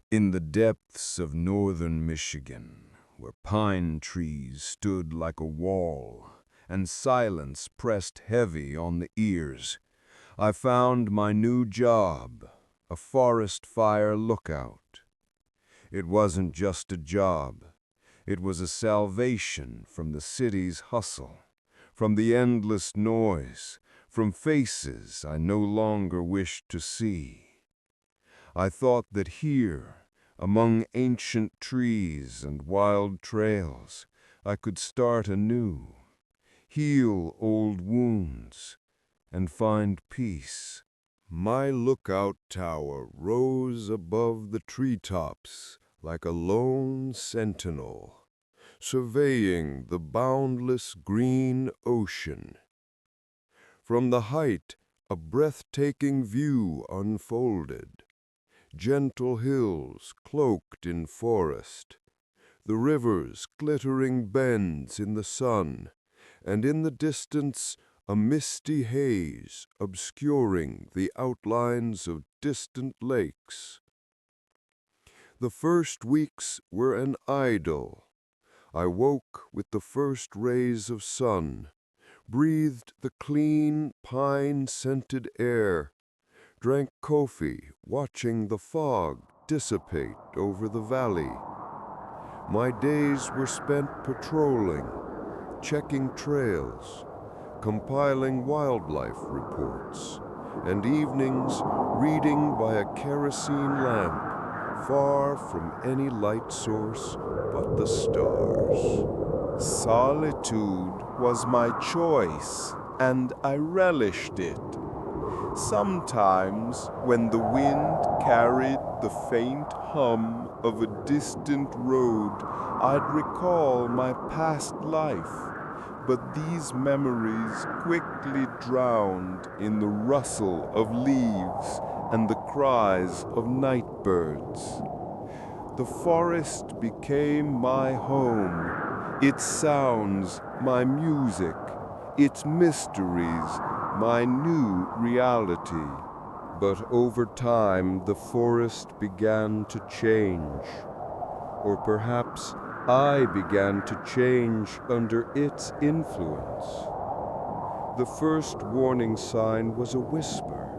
In the depths of northern Michigan, where pine trees stood like a wall and silence pressed heavy on the ears, I found my new job, a forest fire lookout. It wasn't just a job. It was a salvation from the city's hustle, from the endless noise, from faces I no longer wished to see. I thought that here, among ancient trees and wild trails, I could start anew, heal old wounds, and find peace. My lookout tower rose above the treetops like a lone sentinel, surveying the boundless green ocean. From the height, a breathtaking view unfolded. Gentle hills cloaked in forest, the river's glittering bends in the sun, and in the distance a misty haze obscuring the outlines of distant lakes. The first weeks were an idyll. I woke with the first rays of sun, breathed the clean, pine-scented air, drank coffee, watching the fog dissipate over the valley. My days were spent patrolling, checking trails, compiling wildlife reports, and evenings reading by a kerosene lamp, far from any light source but the stars. Solitude was my choice, and I relished it. Sometimes, when the wind carried the faint hum of a distant road, I'd recall my past life, but these memories quickly drowned in the rustle of leaves and the cries of night birds. The forest became my home, its sounds my music, its mysteries my new reality. But over time, the forest began to change. Or perhaps I began to change under its influence. The first warning sign was a whisper,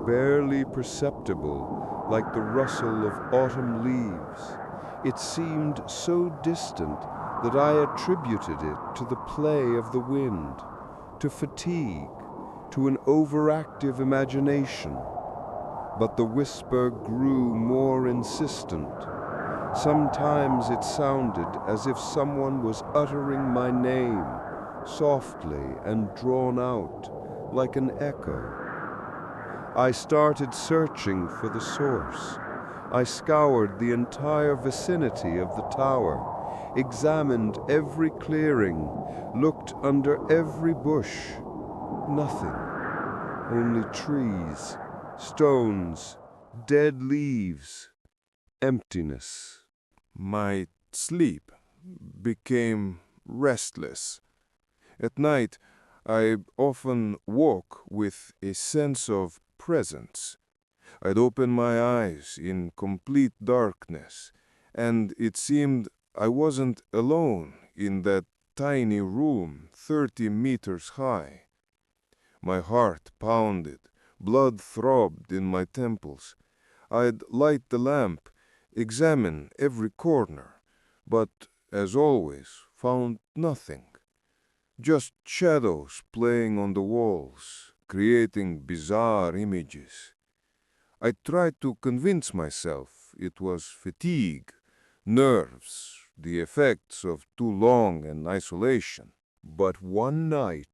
barely perceptible, like the rustle of autumn leaves. It seemed so distant that I attributed it to the play of the wind, to fatigue, to an overactive imagination. But the whisper grew more insistent. Sometimes it sounded as if someone was uttering my name, softly and drawn out, like an echo. I started searching for the source. I scoured the entire vicinity of the tower, examined every clearing, looked under every bush. Nothing. Only trees, stones, dead leaves, emptiness. My sleep became restless. At night, I often woke with a sense of presence. I'd open my eyes in complete darkness, and it seemed I wasn't alone in that tiny room 30 meters high. My heart pounded, blood throbbed in my temples. I'd light the lamp, examine every corner, but, as always, found nothing. Just shadows playing on the walls, creating bizarre images. I tried to convince myself it was fatigue, nerves, the effects of too long an isolation. But one night,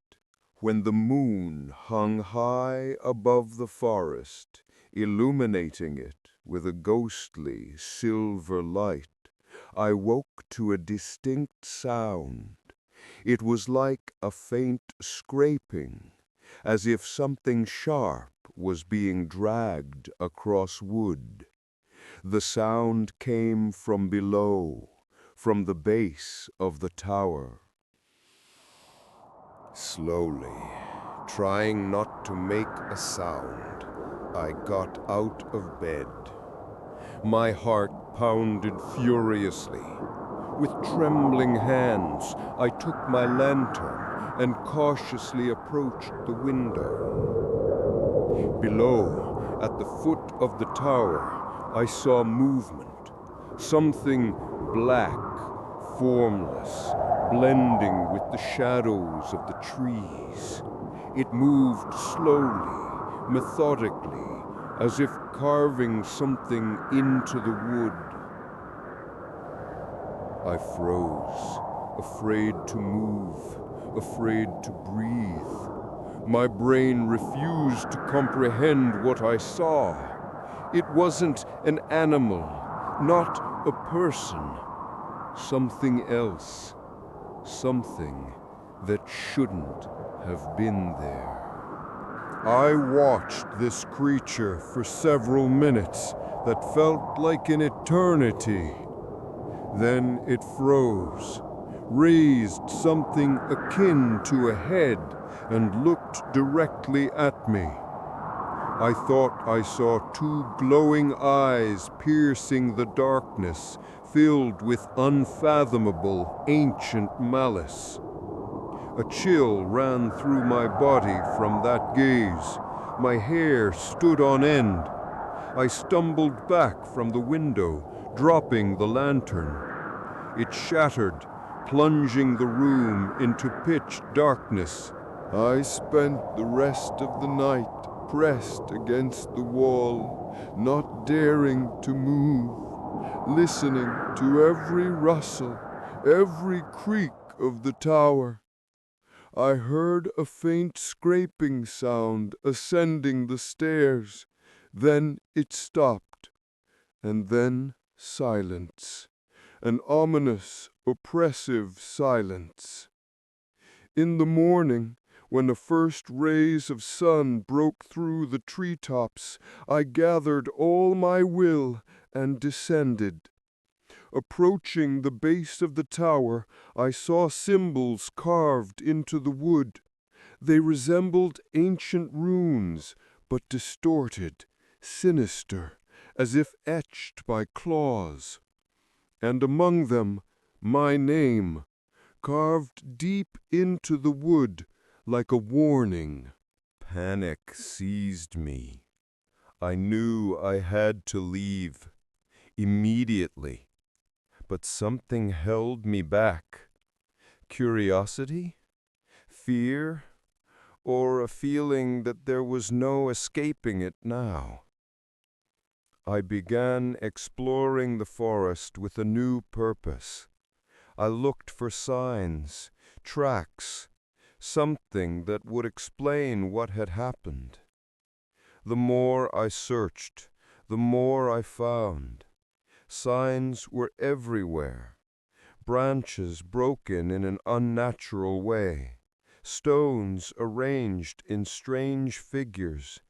when the moon hung high above the forest, illuminating it with a ghostly silver light, I woke to a distinct sound. It was like a faint scraping, as if something sharp was being dragged across wood. The sound came from below, from the base of the tower. Slowly, trying not to make a sound, I got out of bed. My heart pounded furiously. With trembling hands, I took my lantern and cautiously approached the window. Below, at the foot of the tower, I saw movement. Something black, formless, blending with the shadows of the trees. It moved slowly, methodically, as if carving something into the wood. I froze, afraid to move, afraid to breathe. My brain refused to comprehend what I saw. It wasn't an animal, not a person. Something else. Something that shouldn't have been there. I watched this creature for several minutes that felt like an eternity. Then it froze, raised something akin to a head, and looked directly at me. I thought I saw two glowing eyes piercing the darkness, filled with unfathomable, ancient malice. A chill ran through my body from that gaze. My hair stood on end. I stumbled back from the window, dropping the lantern. It shattered, plunging the room into pitch darkness. I spent the rest of the night pressed against the wall, not daring to move, listening to every rustle, every creak of the tower. I heard a faint scraping sound ascending the stairs. Then it stopped, and then silence. An ominous, oppressive silence. In the morning, when the first rays of sun broke through the treetops, I gathered all my will and descended. Approaching the base of the tower, I saw symbols carved into the wood. They resembled ancient runes, but distorted, sinister, as if etched by claws. And among them, my name, carved deep into the wood like a warning. Panic seized me. I knew I had to leave, immediately. But something held me back. Curiosity? Fear? Or a feeling that there was no escaping it now? I began exploring the forest with a new purpose. I looked for signs, tracks, something that would explain what had happened. The more I searched, the more I found. Signs were everywhere. Branches broken in an unnatural way. Stones arranged in strange figures.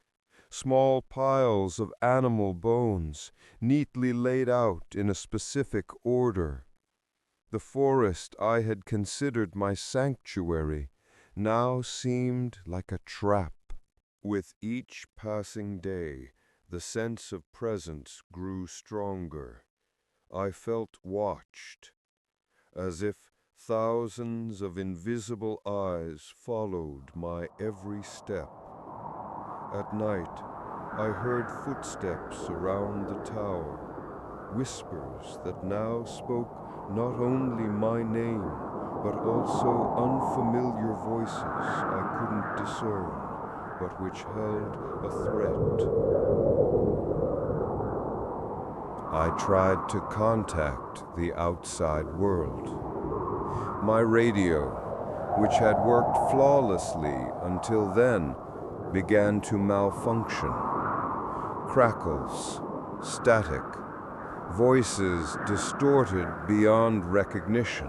Small piles of animal bones, neatly laid out in a specific order. The forest I had considered my sanctuary now seemed like a trap. With each passing day, the sense of presence grew stronger. I felt watched, as if thousands of invisible eyes followed my every step. At night, I heard footsteps around the tower, whispers that now spoke not only my name, but also unfamiliar voices I couldn't discern, but which held a threat. I tried to contact the outside world. My radio, which had worked flawlessly until then, began to malfunction. Crackles, static, voices distorted beyond recognition.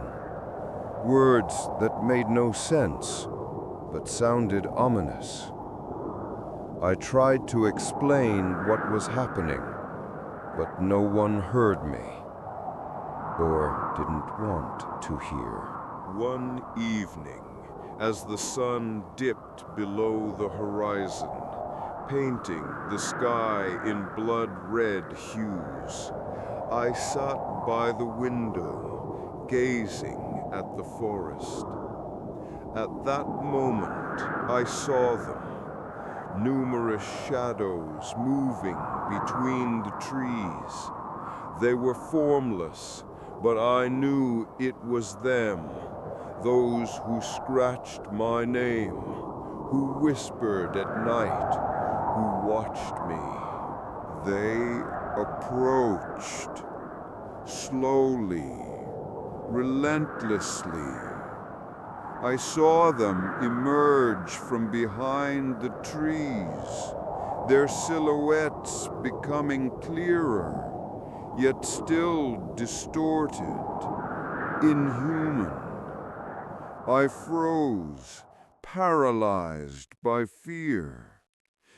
Words that made no sense, but sounded ominous. I tried to explain what was happening, but no one heard me, or didn't want to hear. One evening, as the sun dipped below the horizon, painting the sky in blood-red hues. I sat by the window, gazing at the forest. At that moment, I saw them, numerous shadows moving between the trees. They were formless, but I knew it was them, those who scratched my name, who whispered at night, who watched me. They approached, slowly, relentlessly. I saw them emerge from behind the trees, their silhouettes becoming clearer, yet still distorted, inhuman. I froze, paralyzed by fear.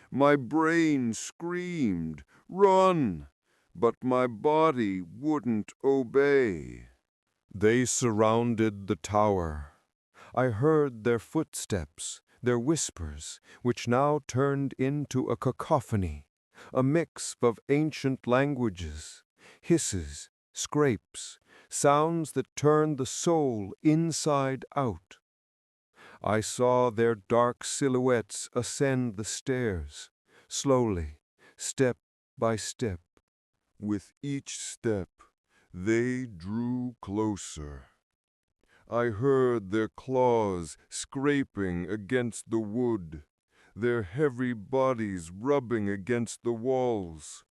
My brain screamed, "Run!" but my body wouldn't obey. They surrounded the tower. I heard their footsteps, their whispers, which now turned into a cacophony, a mix of ancient languages, hisses, scrapes, sounds that turned the soul inside out. I saw their dark silhouettes ascend the stairs, slowly, step by step. With each step, they drew closer. I heard their claws scraping against the wood, their heavy bodies rubbing against the walls.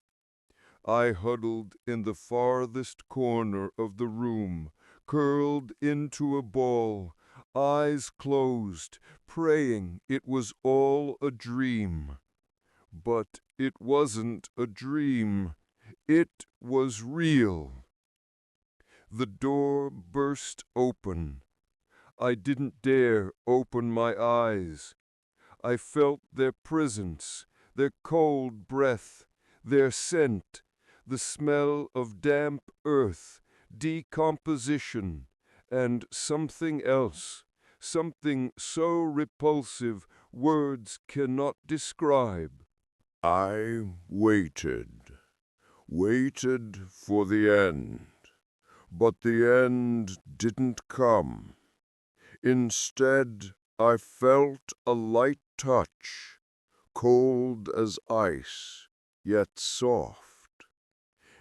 I huddled in the farthest corner of the room, curled into a ball, eyes closed, praying it was all a dream. But it wasn't a dream. It was real. The door burst open. I didn't dare open my eyes. I felt their presence, their cold breath, their scent, the smell of damp earth, decomposition, and something else, something so repulsive words cannot describe. I waited for the end. But the end didn't come. Instead, I felt a light touch, cold as ice, yet soft.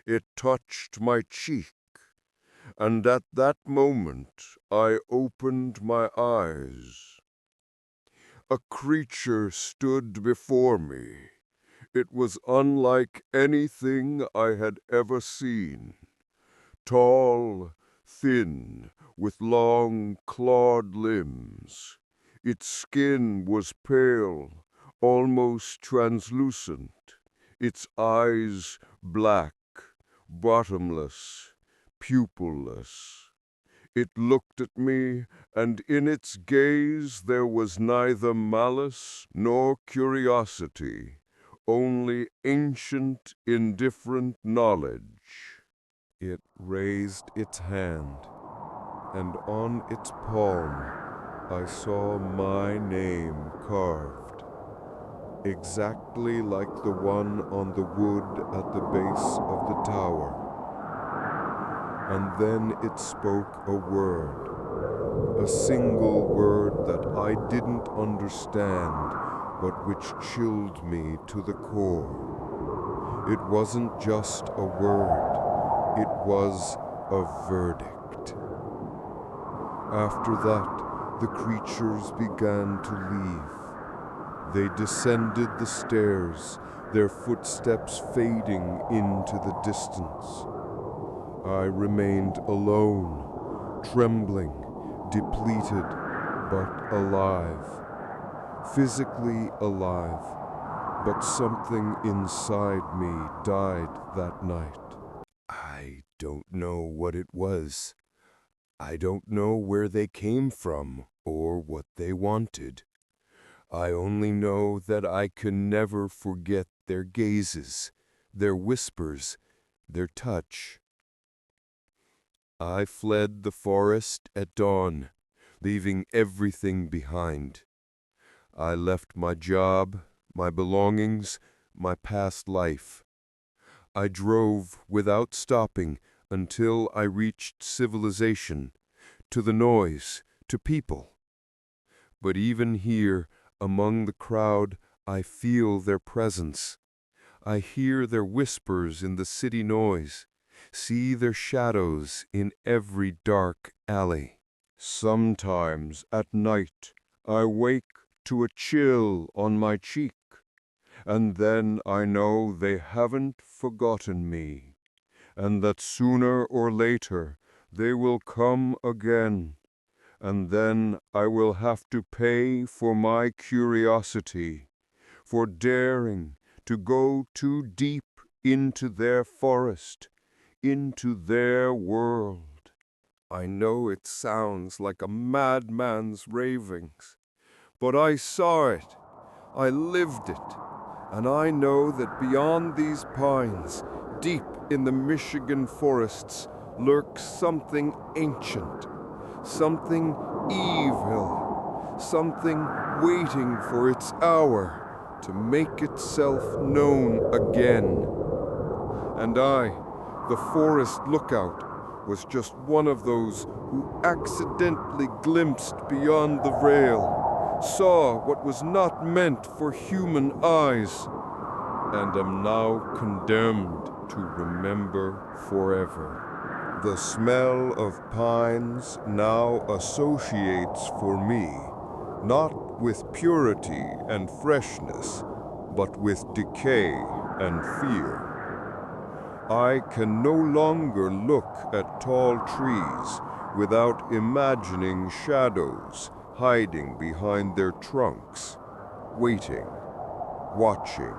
It touched my cheek, and at that moment I opened my eyes. A creature stood before me. It was unlike anything I had ever seen. Tall, thin, with long, clawed limbs. Its skin was pale, almost translucent. Its eyes black, bottomless, pupilless. It looked at me, and in its gaze there was neither malice nor curiosity, only ancient, indifferent knowledge. It raised its hand, and on its palm I saw my name carved, exactly like the one on the wood at the base of the tower. And then it spoke a word, a single word that I didn't understand, but which chilled me to the core. It wasn't just a word. It was a verdict. After that, the creatures began to leave. They descended the stairs, their footsteps fading into the distance. I remained alone, trembling, depleted, but alive. Physically alive, but something inside me died that night. I don't know what it was. I don't know where they came from or what they wanted. I only know that I can never forget their gazes, their whispers, their touch. I fled the forest at dawn, leaving everything behind. I left my job, my belongings, my past life. I drove without stopping until I reached civilization, to the noise, to people. But even here, among the crowd, I feel their presence. I hear their whispers in the city noise, see their shadows in every dark alley. Sometimes at night I wake to a chill on my cheek, and then I know they haven't forgotten me, and that sooner or later they will come again, and then I will have to pay for my curiosity, for daring to go too deep into their forest, into their world. I know it sounds like a madman's ravings, but I saw it, I lived it, and I know that beyond these pines, deep in the Michigan forests, lurks something ancient, something evil, something waiting for its hour to make itself known again. And I, the forest lookout, was just one of those who accidentally glimpsed beyond the rail, saw what was not meant for human eyes, and am now condemned to remember forever. The smell of pines now associates for me not with purity and freshness, but with decay and fear. I can no longer look at tall trees without imagining shadows hiding behind their trunks, waiting, watching.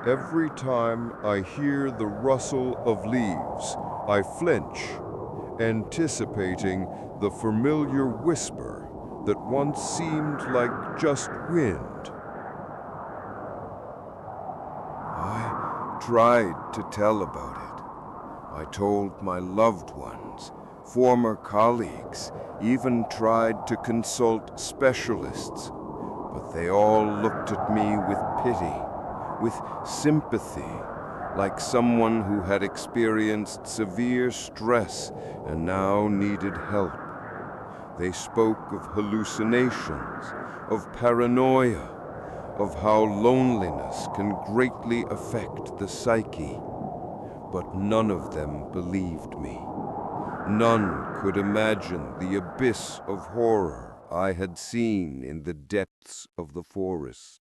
Every time I hear the rustle of leaves, I flinch, anticipating the familiar whisper that once seemed like just wind. I tried to tell about it. I told my loved ones, former colleagues, even tried to consult specialists, but they all looked at me with pity, with sympathy, like someone who had experienced severe stress and now needed help. They spoke of hallucinations, of paranoia, of how loneliness can greatly affect the psyche. But none of them believed me. None could imagine the abyss of horror I had seen in the depths of the forest.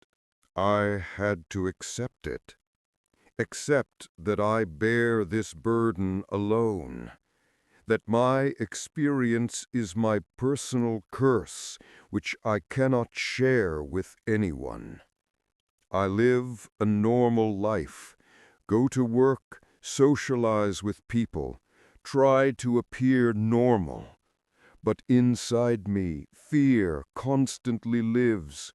I had to accept it. Accept that I bear this burden alone, that my experience is my personal curse, which I cannot share with anyone. I live a normal life, go to work, socialize with people, try to appear normal. But inside me, fear constantly lives.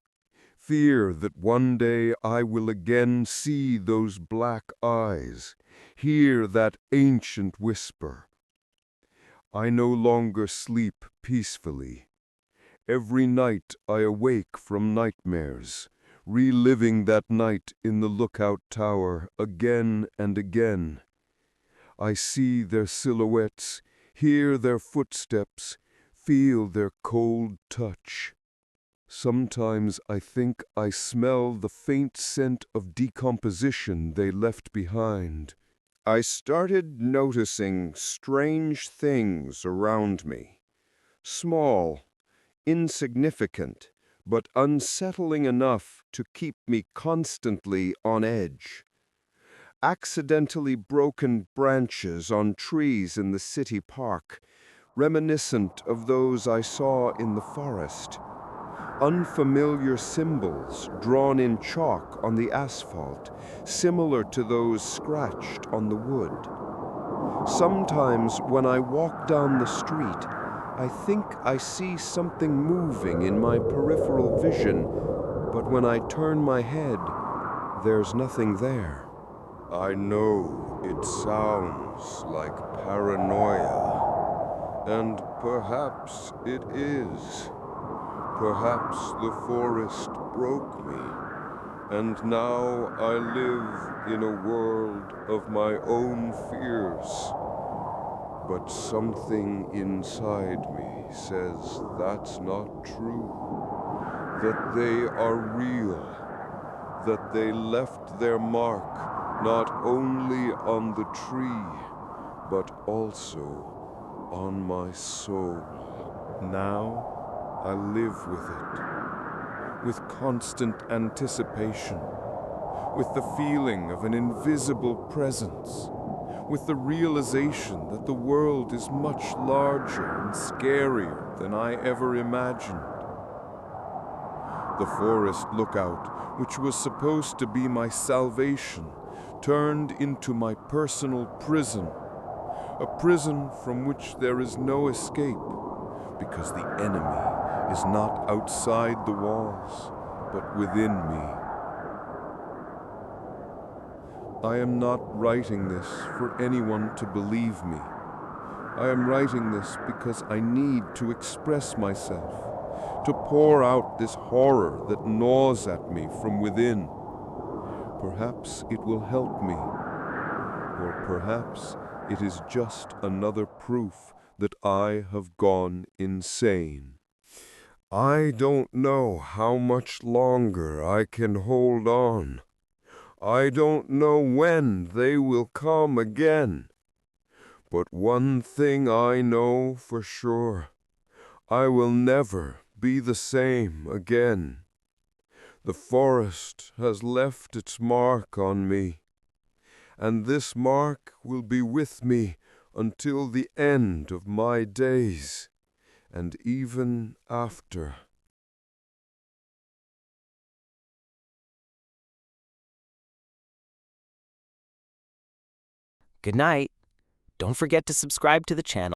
Fear that one day I will again see those black eyes, hear that ancient whisper. I no longer sleep peacefully. Every night I awake from nightmares, reliving that night in the lookout tower again and again. I see their silhouettes, hear their footsteps, feel their cold touch. Sometimes I think I smell the faint scent of decomposition they left behind. I started noticing strange things around me. Small, insignificant, but unsettling enough to keep me constantly on edge. Accidentally broken branches on trees in the city park, reminiscent of those I saw in the forest. Unfamiliar symbols drawn in chalk on the asphalt, similar to those scratched on the wood. Sometimes when I walk down the street, I think I see something moving in my peripheral vision, but when I turn my head, there's nothing there. I know it sounds like paranoia, and perhaps it is. Perhaps the forest broke me, And now I live in a world of my own fears. But something inside me says that's not true. That they are real. That they left their mark not only on the tree, but also on my soul. Now I live with it, with constant anticipation, with the feeling of an invisible presence, with the realization that the world is much larger and scarier than I ever imagined. The forest lookout, which was supposed to be my salvation, turned into my personal prison, a prison from which there is no escape, because the enemy is not outside the walls, but within me. I am not writing this for anyone to believe me. I am writing this because I need to express myself, to pour out this horror that gnaws at me from within. Perhaps it will help me, or perhaps it is just another proof that I have gone insane. I don't know how much longer I can hold on. I don't know when they will come again. But one thing I know for sure. I will never be the same again. The forest has left its mark on me, and this mark will be with me until the end of my days, and even after. Good night. Don't forget to subscribe to the channel.